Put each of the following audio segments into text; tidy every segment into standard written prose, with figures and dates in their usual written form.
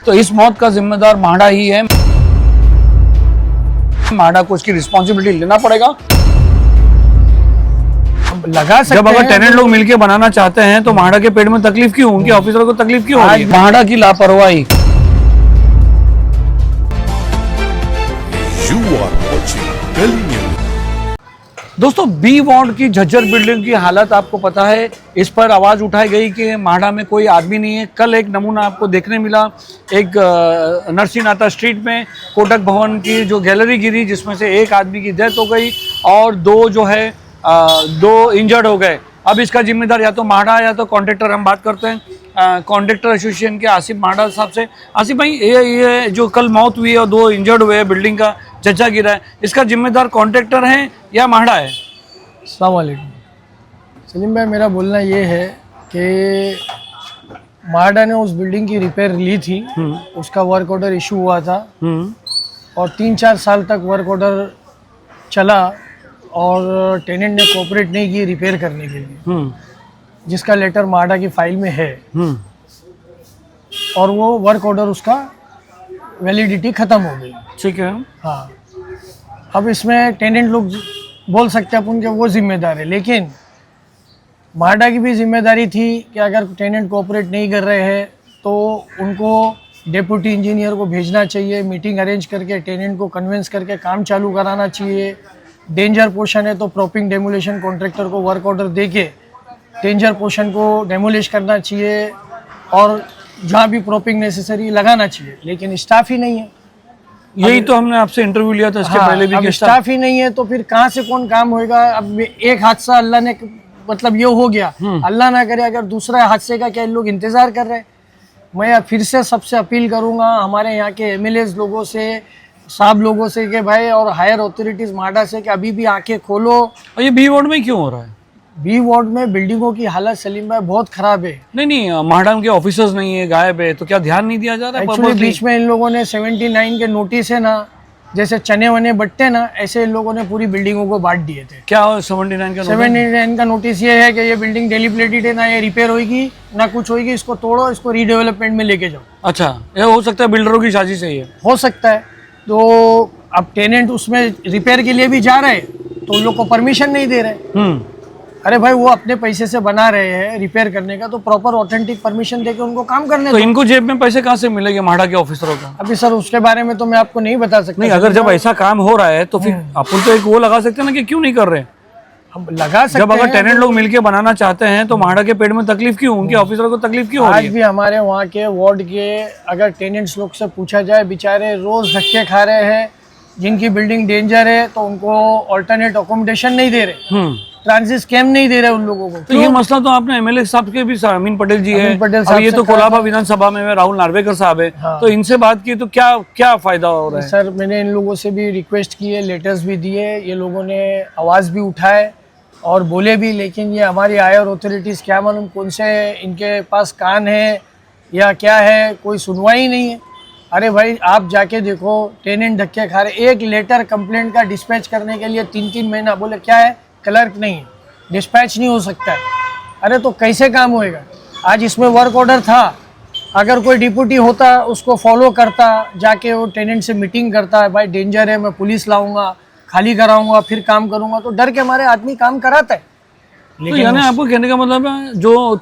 तो इस मौत का जिम्मेदार म्हाडा ही है। म्हाडा को इसकी रिस्पॉन्सिबिलिटी लेना पड़ेगा। लगा सकते जब अगर हैं टेनेंट लोग मिलके बनाना चाहते हैं तो म्हाडा के पेट में तकलीफ क्यों, उनके ऑफिसरों को तकलीफ क्यों हो रही है? म्हाडा की लापरवाही। दोस्तों, बी वार्ड की झज्जर बिल्डिंग की हालत आपको पता है। इस पर आवाज़ उठाई गई कि म्हाडा में कोई आदमी नहीं है। कल एक नमूना आपको देखने मिला, एक नरसिंहनाथा स्ट्रीट में कोटक भवन की जो गैलरी गिरी, जिसमें से एक आदमी की डेथ हो गई और दो इंजर्ड हो गए। अब इसका जिम्मेदार या तो म्हाडा या तो कॉन्ट्रैक्टर। हम बात करते हैं कॉन्ट्रैक्टर एसोसिएशन के आसिफ म्हाडा साहब से। आसिफ भाई, ये जो कल मौत हुई है और 2 इंजर्ड हुए हैं, बिल्डिंग का छज्जा गिरा है, इसका जिम्मेदार कॉन्ट्रैक्टर है या म्हाडा है? अस्सलाम वालेकुम सलीम भाई, मेरा बोलना ये है कि म्हाडा ने उस बिल्डिंग की रिपेयर ली थी, उसका वर्क ऑर्डर इशू हुआ था और 3-4 साल तक वर्क ऑर्डर चला और टेनेंट ने कोऑपरेट नहीं की रिपेयर करने के लिए, जिसका लेटर म्हाडा की फाइल में है और वो वर्क ऑर्डर उसका वैलिडिटी ख़त्म हो गई। ठीक है। हाँ, अब इसमें टेनेंट लोग बोल सकते हैं अपन के वो जिम्मेदार है, लेकिन म्हाडा की भी जिम्मेदारी थी कि अगर टेनेंट कोऑपरेट नहीं कर रहे हैं तो उनको डेप्यूटी इंजीनियर को भेजना चाहिए, मीटिंग अरेंज करके टेनेंट को कन्विंस करके काम चालू कराना चाहिए। डेंजर पोर्शन है तो प्रॉपिंग डेमोलिशन कॉन्ट्रैक्टर को वर्क ऑर्डर देके डेंजर पोर्शन को डेमोलिश करना चाहिए और जहाँ भी प्रॉपिंग नेसेसरी लगाना चाहिए, लेकिन स्टाफ ही नहीं है। यही तो हमने आपसे इंटरव्यू लिया था इसके पहले भी। अब स्टाफ ही नहीं है तो फिर कहाँ से कौन काम होएगा? अब एक हादसा अल्लाह ने मतलब ये हो गया, अल्लाह ना करे अगर दूसरा हादसे का क्या लोग इंतजार कर रहे हैं। मैं फिर से सबसे अपील करूंगा हमारे यहाँ के एमएलएस लोगों से, साहब लोगों से कि भाई, और हायर अथॉरिटीज म्हाडा से कि अभी भी आंखें खोलो। और ये बी वार्ड में क्यों हो रहा है? बी वार्ड में बिल्डिंगों की हालत सलीम भाई बहुत खराब है। नहीं, म्हाडा के ऑफिसर्स नहीं है, गायब है, तो क्या ध्यान नहीं दिया जा रहा है? एक्चुअली बीच में इन लोगों ने 79 के नोटिस है ना, जैसे चने वने बट्टे ना, ऐसे इन लोगों ने पूरी बिल्डिंगों को बांट दिए थे। क्या 79 का? 79 का नोटिस ये है कि ये बिल्डिंग डिलेपिडेटेड है, ना ये रिपेयर होगी ना कुछ होगी, इसको तोड़ो, इसको रीडेवलपमेंट में लेके जाओ। अच्छा, ये हो सकता है बिल्डरों की साजिश है? ये हो सकता है। तो अब टेनेंट उसमें रिपेयर के लिए भी जा रहे हैं तो उन लोग को परमिशन नहीं दे रहे। अरे भाई, वो अपने पैसे से बना रहे हैं रिपेयर करने का, तो प्रॉपर ऑथेंटिक परमिशन देके उनको काम करने तो इनको जेब में पैसे कहाँ से मिलेंगे म्हाडा के ऑफिसरों का? अभी सर उसके बारे में तो मैं आपको नहीं बता सकता। नहीं, अगर जब ऐसा काम हो रहा है तो फिर अपन तो एक वो लगा सकते हैं ना कि क्यों नहीं कर रहे? हम लगा सकते जब अगर टेनेंट लोग मिलके बनाना चाहते हैं तो म्हाडा के पेट में तकलीफ क्यों, उनके ऑफिसरों को तकलीफ क्यों हो रही है? आज भी हमारे वहाँ के वार्ड के अगर टेनेंट्स लोग से पूछा जाए, बेचारे रोज धक्के खा रहे हैं। जिनकी बिल्डिंग डेंजर है तो उनको ऑल्टरनेट अकोमोडेशन नहीं दे रहे, ट्रांजिट स्कैम नहीं दे रहे उन लोगों को। तो ये मसला तो आपने एमएलए साहब के भी, अमीन पटेल जी है, और ये तो कोलाबा विधानसभा में राहुल नार्वेकर साहब है, तो इनसे बात की तो क्या क्या फायदा हो रहा है? सर, मैंने इन लोगों से भी रिक्वेस्ट की है, लेटर्स भी दिए, ये लोगों ने आवाज़ भी उठाए और बोले भी, लेकिन ये हमारी हायर अथॉरिटीज़ क्या मालूम कौन से इनके पास कान है या क्या है, कोई सुनवाई नहीं है। अरे भाई, आप जाके देखो, टेनेंट धक्के खा रहे। एक लेटर कंप्लेंट का डिस्पैच करने के लिए 3-3 महीना, बोले क्या है, क्लर्क नहीं है, डिस्पैच नहीं हो सकता है। अरे तो कैसे काम होएगा? आज इसमें वर्क ऑर्डर था, अगर कोई डिप्यूटी होता उसको फॉलो करता, जाके वो टेनेंट से मीटिंग करता है, भाई डेंजर है, मैं पुलिस लाऊंगा, खाली कराऊंगा, फिर काम करूंगा, तो डर के हमारे आदमी काम कराता है। लेकिन यानी आपको कहने का मतलब है, जो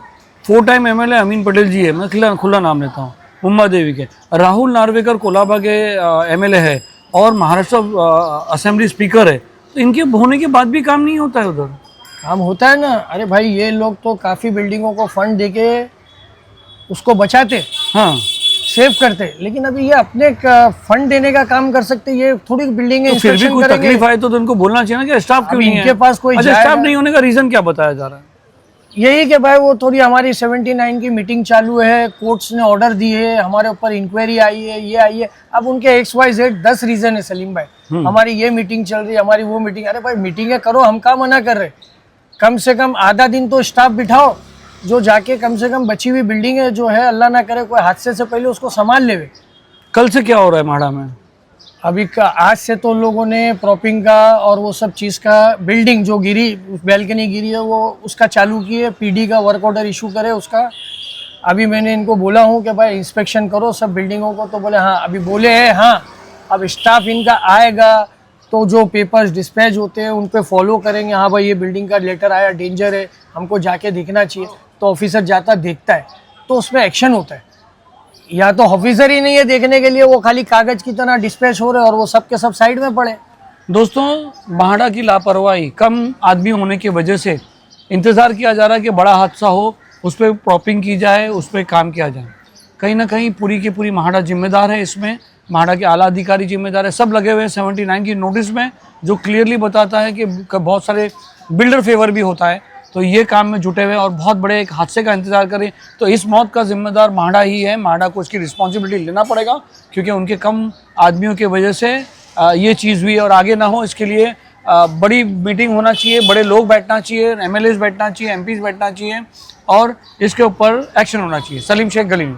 4 टाइम एमएलए अमीन पटेल जी है, मैं खुला नाम लेता हूँ, मुंबा देवी के, राहुल नार्वेकर कोलाबा के एमएलए है और महाराष्ट्र असेंबली स्पीकर है, तो इनके होने के बाद भी काम नहीं होता है? उधर काम होता है ना। अरे भाई, ये लोग तो काफ़ी बिल्डिंगों को फंड देके उसको बचाते, हाँ, सेव करते, लेकिन अभी ये अपने फंड देने का काम कर सकते, ये थोड़ी बिल्डिंग तो फिर भी कोई तकलीफ आए तो उनको बोलना चाहिए ना कि स्टाफ क्यों नहीं है? इनके पास कोई स्टाफ नहीं होने का रीजन क्या बताया जा रहा है? यही कि भाई वो थोड़ी हमारी 79 की मीटिंग चालू है, कोर्ट्स ने ऑर्डर दिए है, हमारे ऊपर इंक्वायरी आई है, ये आई है। अब उनके XYZ 10 रीजन है सलीम भाई, हमारी ये मीटिंग चल रही है, हमारी वो मीटिंग। अरे भाई, मीटिंगें करो, हम क्या मना कर रहे? कम से कम आधा दिन तो स्टाफ बिठाओ जो जाके कम से कम बची हुई बिल्डिंग है जो है, अल्लाह ना करे कोई हादसे से पहले उसको संभाल लेवे। कल से क्या हो रहा है म्हाडा में? अभी आज से तो लोगों ने प्रॉपिंग का और वो सब चीज़ का, बिल्डिंग जो गिरी, बैल्कनी गिरी है, वो उसका चालू किए, PD का वर्क ऑर्डर इशू करे उसका। अभी मैंने इनको बोला हूँ कि भाई इंस्पेक्शन करो सब बिल्डिंगों को, तो बोले हाँ अभी बोले हैं हाँ, अब स्टाफ इनका आएगा तो जो पेपर्स डिस्पैच होते हैं उन पे फॉलो करेंगे, हाँ भाई ये बिल्डिंग का लेटर आया, डेंजर है, हमको जाके देखना चाहिए, तो ऑफिसर जाता देखता है तो उसमें एक्शन होता है। या तो ऑफिसर ही नहीं है देखने के लिए, वो खाली कागज की तरह डिस्पैच हो रहे हैं और वो सब के सब साइड में पड़े। दोस्तों, म्हाडा की लापरवाही, कम आदमी होने की वजह से इंतज़ार किया जा रहा है कि बड़ा हादसा हो, उस पर प्रॉपिंग की जाए, उस पर काम किया जाए। कहीं ना कहीं पूरी की पूरी म्हाडा जिम्मेदार है इसमें, म्हाडा के आला अधिकारी जिम्मेदार है, सब लगे हुए हैं 79 की नोटिस में, जो क्लियरली बताता है कि बहुत सारे बिल्डर फेवर भी होता है, तो ये काम में जुटे हुए और बहुत बड़े एक हादसे का इंतजार करें। तो इस मौत का जिम्मेदार म्हाडा ही है, म्हाडा को इसकी रिस्पॉन्सिबिलिटी लेना पड़ेगा, क्योंकि उनके कम आदमियों की वजह से ये चीज़ हुई और आगे ना हो इसके लिए बड़ी मीटिंग होना चाहिए, बड़े लोग बैठना चाहिए, MLAs बैठना चाहिए, MPs बैठना चाहिए और इसके ऊपर एक्शन होना चाहिए। सलीम शेख, गली में।